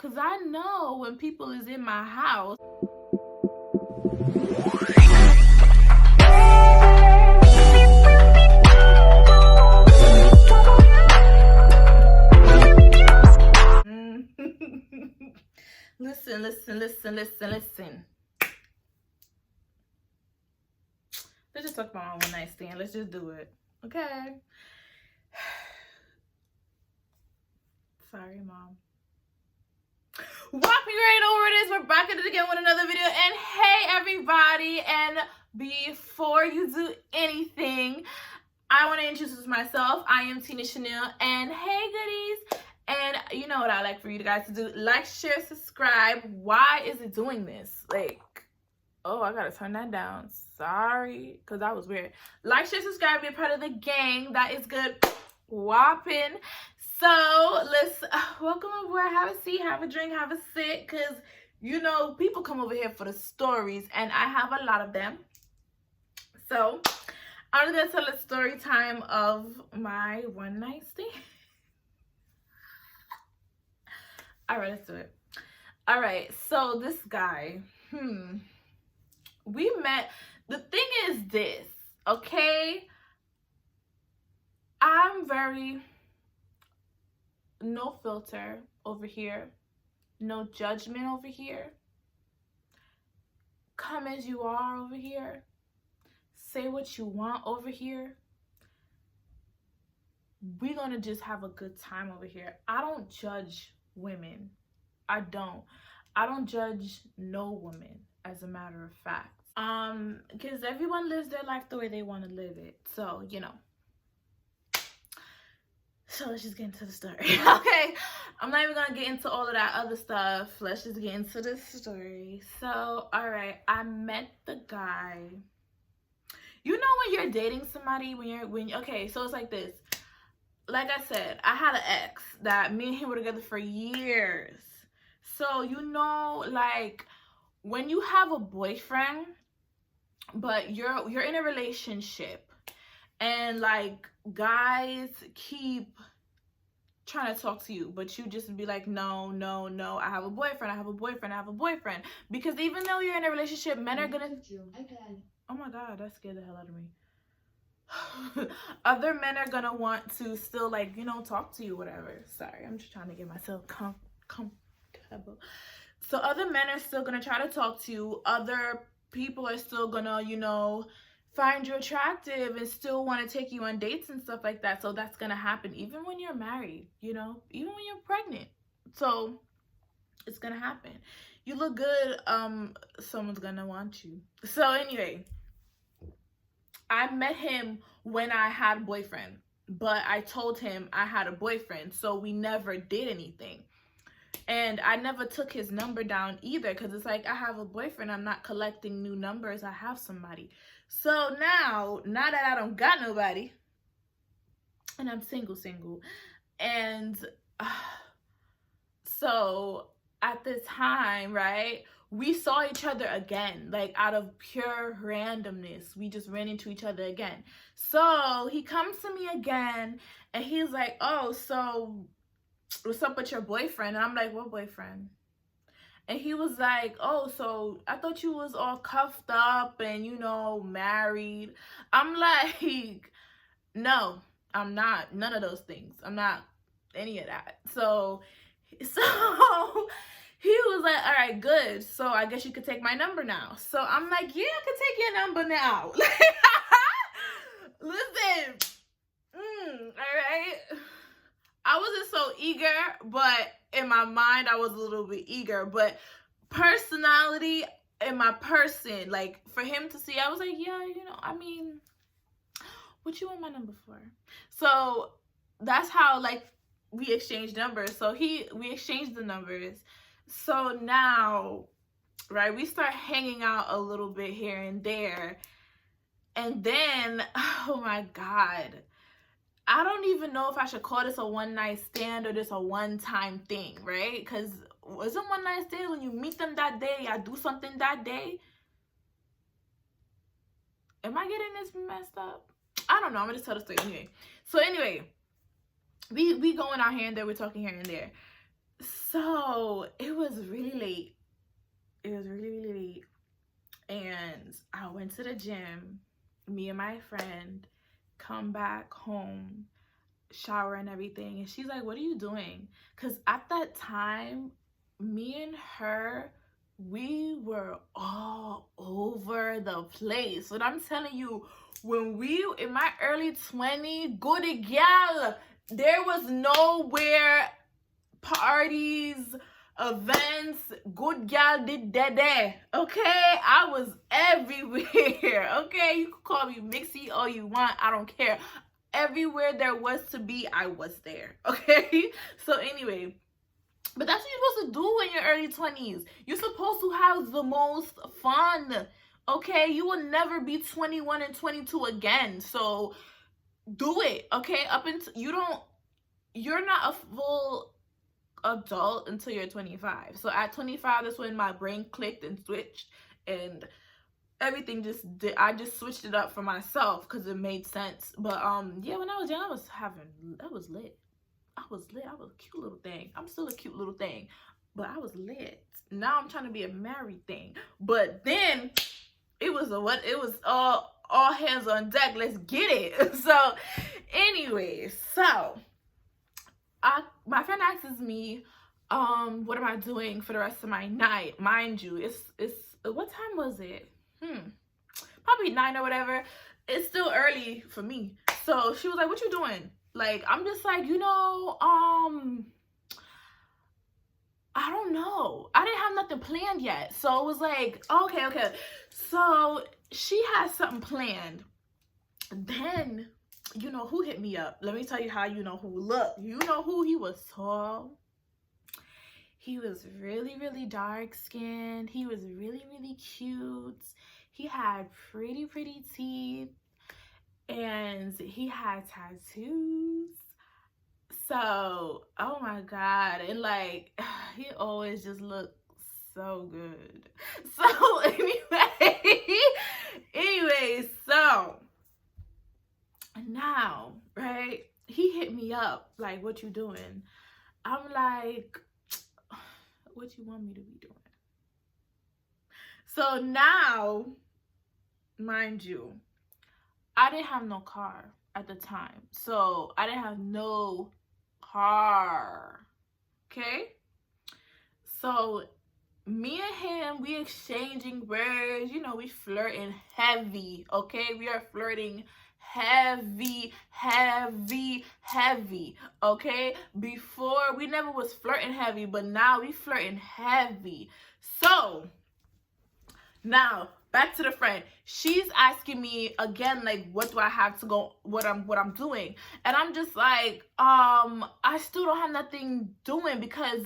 Because I know when people is in my house. Listen. Let's just talk about my one night stand. Let's just do it. Okay. Sorry, Mom. Walk me right over this. We're back at it again with another video. And hey, everybody. And before you do anything, I want to introduce myself. I am Tina.Channiel. And hey, goodies. And you know what I like for you guys to do. Like, share, subscribe. Why is it doing this? Like, oh, I gotta turn that down. Sorry, because that was weird. Like, share, subscribe, be a part of the gang. That is good. Whopping. So, let's welcome aboard. Have a seat, have a drink, have a sit. Because, you know, people come over here for the stories. And I have a lot of them. So, I'm going to tell a story time of my one night stand. All right, let's do it. All right, so this guy, we met. The thing is this, okay? I'm very no filter over here, no judgment over here. Come as you are over here. Say what you want over here. We're gonna just have a good time over here. I don't judge women. I don't judge no woman, as a matter of fact. Because everyone lives their life the way they want to live it. So, you know. So let's just get into the story. Okay. I'm not even gonna get into all of that other stuff. Let's just get into the story. So, alright, I met the guy. You know when you're dating somebody, okay, so it's like this. Like I said, I had an ex that me and him were together for years. So, you know, like, when you have a boyfriend, but you're in a relationship, and, like, guys keep trying to talk to you, but you just be like, no, I have a boyfriend. Because even though you're in a relationship, men are gonna... Oh my God, that scared the hell out of me. Other men are gonna want to still, like, you know, talk to you, whatever. Sorry, I'm just trying to get myself comfortable. So other men are still gonna try to talk to you. Other people are still gonna, you know, find you attractive and still want to take you on dates and stuff like that. So that's gonna happen even when you're married, you know, even when you're pregnant. So it's gonna happen. You look good, someone's gonna want you. So anyway, I met him when I had a boyfriend, but I told him I had a boyfriend, so we never did anything. And I never took his number down either, because it's like, I have a boyfriend, I'm not collecting new numbers, I have somebody. So now that I don't got nobody, and I'm single, and so at this time, right, we saw each other again, like out of pure randomness. We just ran into each other again. So he comes to me again and he's like, oh, so what's up with your boyfriend? And I'm like, what boyfriend? And he was like, oh, so I thought you was all cuffed up and, you know, married. I'm like, no, I'm not. None of those things. I'm not any of that. So he was like, all right, good. So I guess you could take my number now. So I'm like, yeah, I could take your number now. Listen. All right. I wasn't so eager, but in my mind, I was a little bit eager. But personality and my person, like, for him to see, I was like, yeah, you know, I mean, what you want my number for? So that's how, like, we exchanged numbers. So we exchanged the numbers. So now, right, we start hanging out a little bit here and there. And then, oh my God, I don't even know if I should call this a one night stand or just a one-time thing, right? Because isn't one night stand when you meet them that day, y'all do something that day? Am I getting this messed up? I don't know. I'm going to just tell the story anyway. So anyway, we going out here and there. We're talking here and there. So it was really late. It was really, really late. And I went to the gym, me and my friend, come back home, shower and everything. And she's like, what are you doing? Because at that time, me and her, we were all over the place. But I'm telling you, when we, in my early 20s, Goodie Gang, there was nowhere, parties, events, good gal did that. Okay, I was everywhere. Okay, you can call me Mixie all you want, I don't care. Everywhere there was to be, I was there. Okay, so anyway, but that's what you're supposed to do in your early 20s. You're supposed to have the most fun. Okay, you will never be 21 and 22 again, so do it. Okay, up until you're not a full adult until you're 25. So at 25, that's when my brain clicked and switched, and everything just did. I just switched it up for myself because it made sense. But yeah, when I was young, I was lit. I was a cute little thing. I'm still a cute little thing, but I was lit. Now I'm trying to be a married thing. But then it was all hands on deck. Let's get it. So anyway, so my friend asks me, what am I doing for the rest of my night? Mind you, it's what time was it? Probably 9 or whatever. It's still early for me. So she was like, what you doing? Like, I'm just like, I don't know. I didn't have nothing planned yet. So it was like, okay. So she had something planned. Then, you know who hit me up? Let me tell you how you know who. Look, you know who? He was tall. He was really, really dark skinned. He was really, really cute. He had pretty, pretty teeth. And he had tattoos. So, oh my God. And like, he always just looked so good. So anyway, so now, right, he hit me up like, what you doing? I'm like, what you want me to be doing? So now, mind you, I didn't have no car at the time. So I didn't have no car. Okay? So me and him, we exchanging words. You know, we flirting heavy. Okay? We are flirting heavy. Okay? Before, we never was flirting heavy, but now we flirting heavy. So now, back to the friend. She's asking me again, like, what do I have to go, what I'm doing? And I'm just like, I still don't have nothing doing because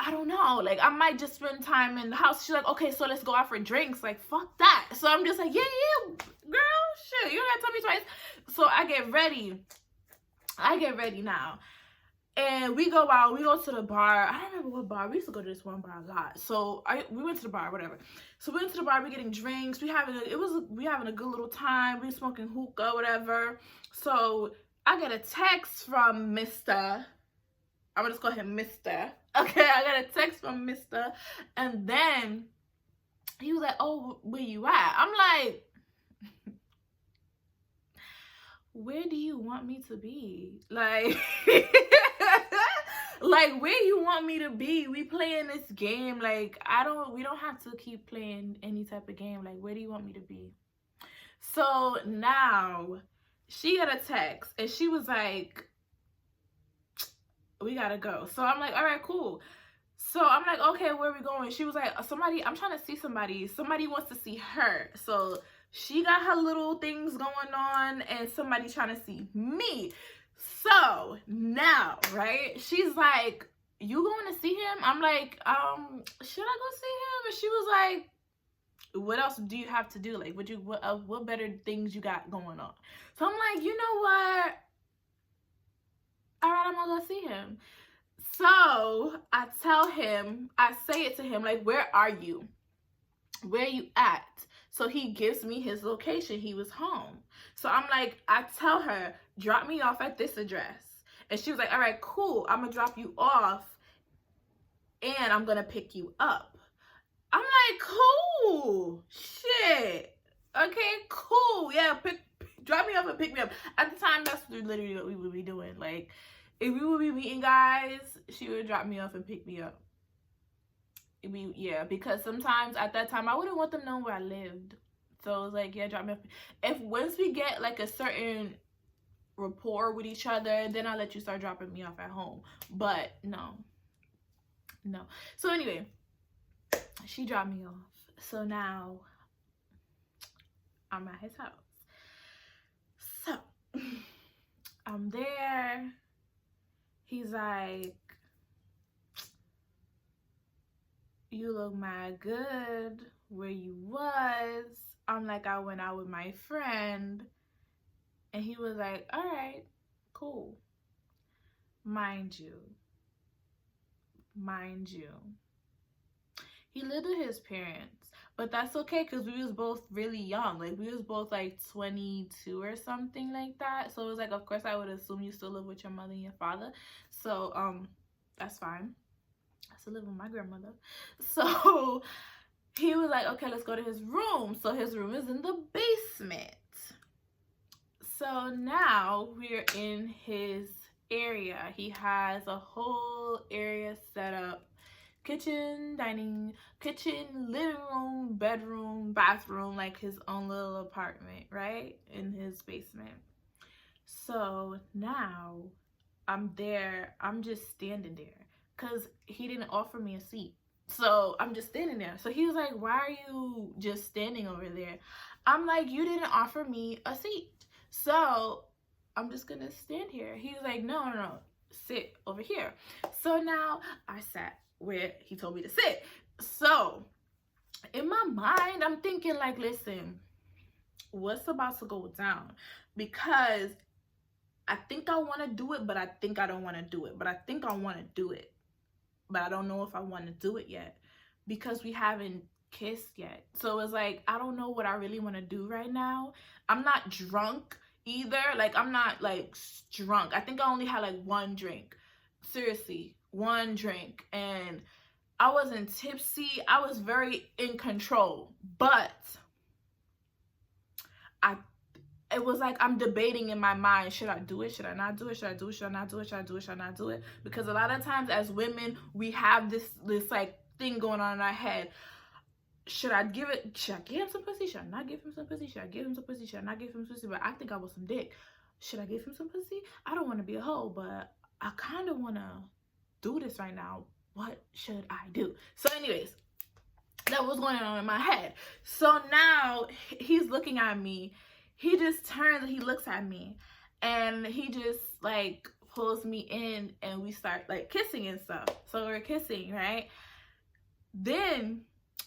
I don't know. Like, I might just spend time in the house. She's like, okay, so let's go out for drinks. Like, fuck that. So I'm just like, yeah, girl, shit. You don't gotta tell me twice. So I get ready now. And we go out, we go to the bar. I don't remember what bar. We used to go to this one bar a lot. So we went to the bar, whatever. So we went to the bar, we getting drinks. We having a good little time. We smoking hookah, whatever. So I get a text from Mr. I'm gonna just call him Mr. Okay, I got a text from Mr. And then he was like, oh, where you at? I'm like, where do you want me to be? Like, like, where you want me to be? We playing this game. Like, we don't have to keep playing any type of game. Like, where do you want me to be? So now she got a text and she was like, we gotta go. So I'm like, all right, cool. So I'm like, okay, where are we going? She was like, I'm trying to see somebody. Somebody wants to see her. So she got her little things going on and somebody trying to see me. So now, right, she's like, you going to see him? I'm like, should I go see him? And she was like, what else do you have to do? Like, what better things you got going on? So I'm like, you know what? All right, I'm gonna go see him. So I say it to him, like, where are you? Where you at? So he gives me his location. He was home. So I'm like, I tell her, drop me off at this address. And she was like, all right, cool. I'm going to drop you off and I'm gonna pick you up. I'm like, cool, shit, okay, cool, yeah, drop me off and pick me up. At the time, that's literally what we would be doing. Like, if we would be meeting guys, she would drop me off and pick me up. Yeah, because sometimes at that time I wouldn't want them knowing where I lived. So it was like, yeah, drop me off. If once we get like a certain rapport with each other, then I'll let you start dropping me off at home. But no. So anyway, she dropped me off. So now I'm at his house. So I'm there. He's like, you look mad good. Where you was? I'm like, I went out with my friend. And he was like, all right, cool. Mind you, he lived with his parents, but that's okay because we was both really young. Like, we was both like 22 or something like that. So it was like, of course I would assume you still live with your mother and your father. So that's fine. I still live with my grandmother. So he was like, okay, let's go to his room. So his room is in the basement. So now we're in his area. He has a whole area set up. Kitchen, living room, bedroom, bathroom, like his own little apartment, right? In his basement. So now I'm there. I'm just standing there because he didn't offer me a seat. So I'm just standing there. So he was like, why are you just standing over there? I'm like, you didn't offer me a seat. So I'm just gonna stand here. He was like, no, sit over here. So now I sat where he told me to sit. So in my mind, I'm thinking like, listen, what's about to go down? Because I think I want to do it, but I think I don't want to do it. But I think I want to do it, but I don't know if I want to do it yet because we haven't kissed yet. So it's like, I don't know what I really want to do right now. I'm not drunk either. Like, I'm not like drunk. I think I only had like one drink. Seriously, one drink. And I wasn't tipsy. I was very in control. But it was like I'm debating in my mind, should I do it? Should I not do it? Should I do it? Should I not do it? Should I do it? Should I not do it? Because a lot of times as women, we have this like thing going on in our head. Should I give him some pussy? Should I not give him some pussy? Should I give him some pussy? Should I not give him some pussy? But I think I want some dick. Should I give him some pussy? I don't want to be a hoe, but I kind of want to do this right now. What should I do? So anyways, that was going on in my head. So now he's looking at me. He just turns and he looks at me. And he just like pulls me in and we start like kissing and stuff. So we're kissing, right? Then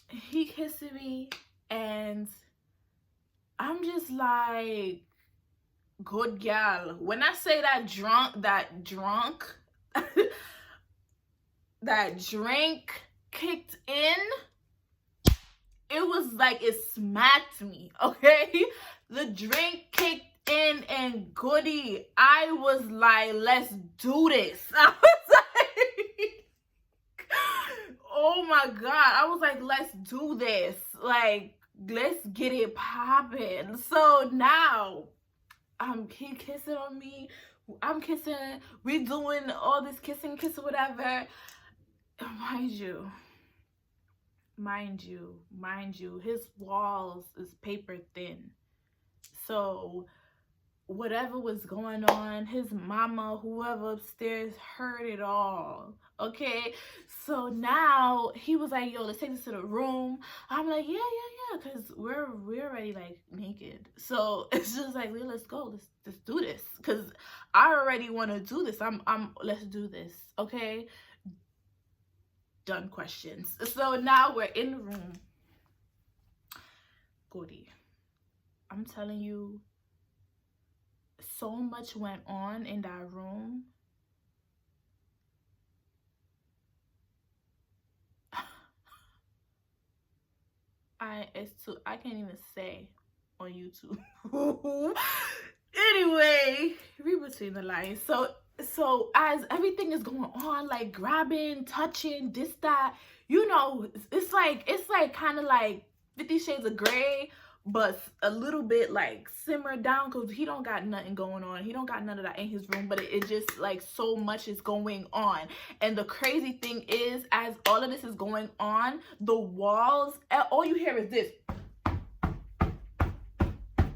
he kissing me and I'm just like, good gal. When I say that that drink kicked in, it was like it smacked me, okay? The drink kicked in and goody, I was like, let's do this. I was like, oh my God. I was like, let's do this. Like, let's get it popping. So now, he kissing on me. I'm kissing. We doing all this kissing, whatever. Mind you, his walls is paper thin. So whatever was going on, his mama, whoever upstairs heard it all. Okay, so now he was like, yo, let's take this to the room. I'm like, yeah, because we're already like naked. So it's just like, let's go, let's do this, because I already want to do this. Let's do this. Okay, done questions. So now we're in the room. Goodie, I'm telling you, so much went on in that room. I can't even say on YouTube. Anyway, read between the lines. So so as everything is going on, like grabbing, touching, this, that, you know, it's like kind of like 50 Shades of Grey, but a little bit like simmered down, because he don't got nothing going on. He don't got none of that in his room, but it just like so much is going on. And the crazy thing is, as all of this is going on, the walls, all you hear is this.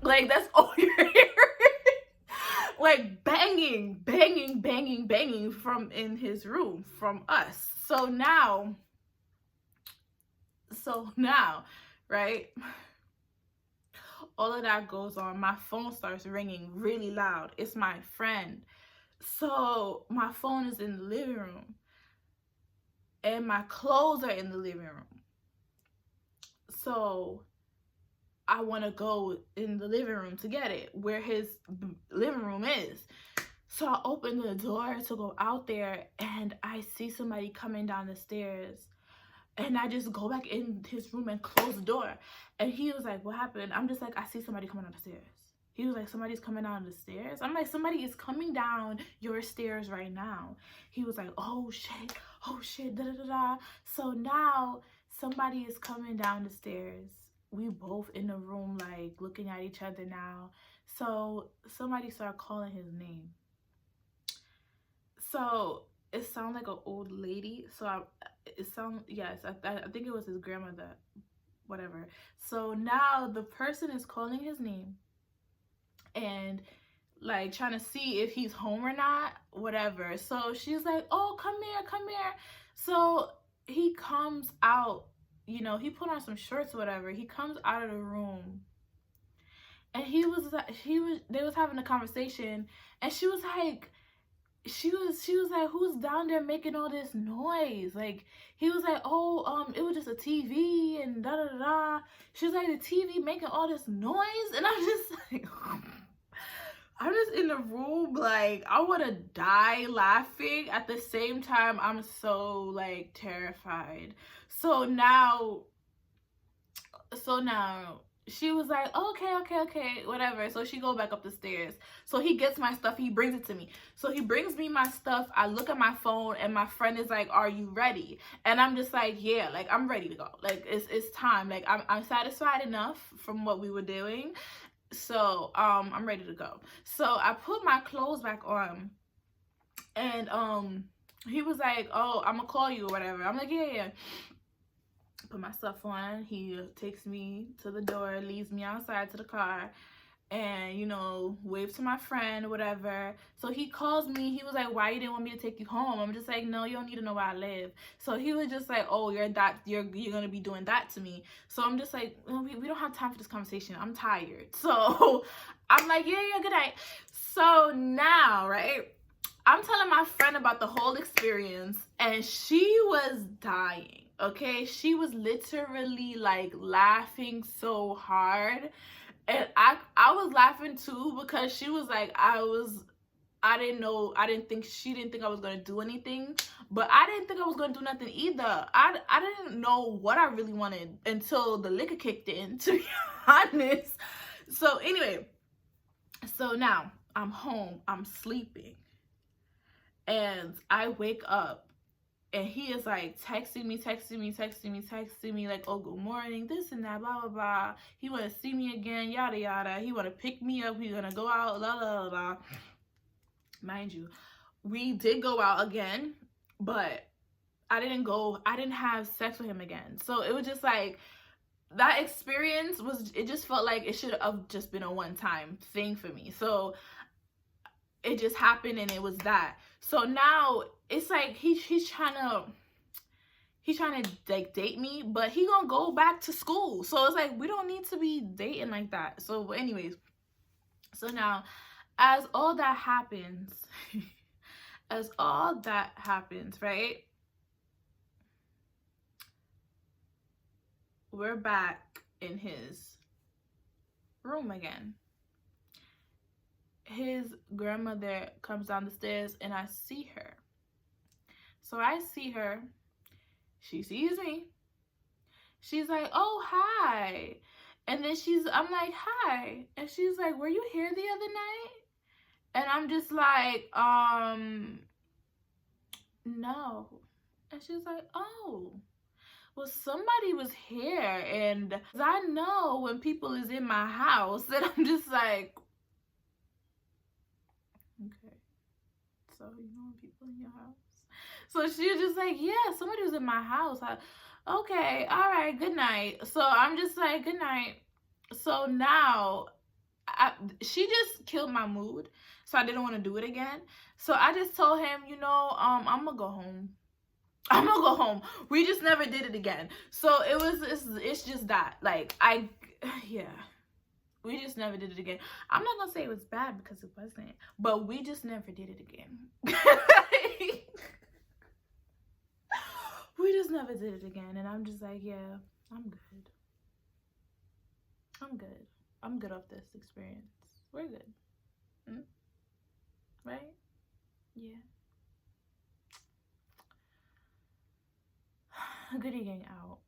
Like, that's all you hear. Like banging, banging, banging, banging from in his room from us. So now, right? All of that goes on. My phone starts ringing really loud. It's my friend. So my phone is in the living room. And my clothes are in the living room. So I want to go in the living room to get it, where his living room is. So I open the door to go out there, and I see somebody coming down the stairs. And I just go back in his room and close the door. And he was like, what happened? I'm just like, I see somebody coming down the stairs. He was like, somebody's coming down the stairs? I'm like, somebody is coming down your stairs right now. He was like, oh shit, da da da da. So now somebody is coming down the stairs. We both in the room, like, looking at each other now. So somebody started calling his name. So it sounded like an old lady. So I think it was his grandmother, whatever. So now the person is calling his name and like trying to see if he's home or not, whatever. So she's like, oh, come here. So he comes out. You know, he put on some shorts or whatever. He comes out of the room, and they was having a conversation, and she was like, who's down there making all this noise? Like, he was like, oh, it was just a TV and da da da da. She was like, the TV making all this noise, and I'm just like, I'm just in the room, like, I want to die laughing. At the same time, I'm so, like, terrified. So now, she was like, okay, whatever. So she go back up the stairs. So he gets my stuff. He brings it to me. So he brings me my stuff. I look at my phone, and my friend is like, are you ready? And I'm just like, yeah, like, I'm ready to go. Like, it's time. Like, I'm satisfied enough from what we were doing. So I'm ready to go. So I put my clothes back on, and he was like, oh, I'm gonna call you or whatever. I'm like, yeah. Put my stuff on. He takes me to the door, leaves me outside to the car, and, you know, waves to my friend or whatever. So he calls me. He was like, why you didn't want me to take you home? I'm just like, no, you don't need to know where I live. So he was just like, oh, you're gonna be doing that to me. So I'm just like, well, we don't have time for this conversation. I'm tired. So I'm like, yeah, good night. So now, right, I'm telling my friend about the whole experience, and she was dying. Okay, she was literally like laughing so hard, and I was laughing too, because she was like, she didn't think I was gonna do anything, but I didn't think I was gonna do nothing either. I didn't know what I really wanted until the liquor kicked in, to be honest. So anyway, so now I'm home, I'm sleeping, and I wake up. And he is like texting me, like, oh, good morning, this and that, blah, blah, blah. He want to see me again, yada, yada. He want to pick me up. We're going to go out, blah, blah, blah. Mind you, we did go out again, but I didn't have sex with him again. So it was just like, that experience it just felt like it should have just been a one-time thing for me. So it just happened, and it was that. So now it's like he's trying to like date me, but he gonna go back to school. So it's like, we don't need to be dating like that. So anyways, so now as all that happens, right? We're back in his room again. His grandmother comes down the stairs, and I see her. So I see her. She sees me. She's like, oh, hi. And then I'm like, hi. And she's like, were you here the other night? And I'm just like, no. And she's like, oh, well, somebody was here. And I know when people is in my house, and I'm just like, okay. So, you know when people in your house? So she was just like, yeah, somebody was in my house. Okay, all right, good night. So I'm just like, good night. So now, she just killed my mood. So I didn't want to do it again. So I just told him, you know, I'm gonna go home. I'm gonna go home. We just never did it again. So it's just that. Like, yeah. We just never did it again. I'm not gonna say it was bad because it wasn't. But we just never did it again. We just never did it again. And I'm just like, yeah, I'm good. I'm good. I'm good off this experience. We're good. Right? Yeah. Goodie Gang out.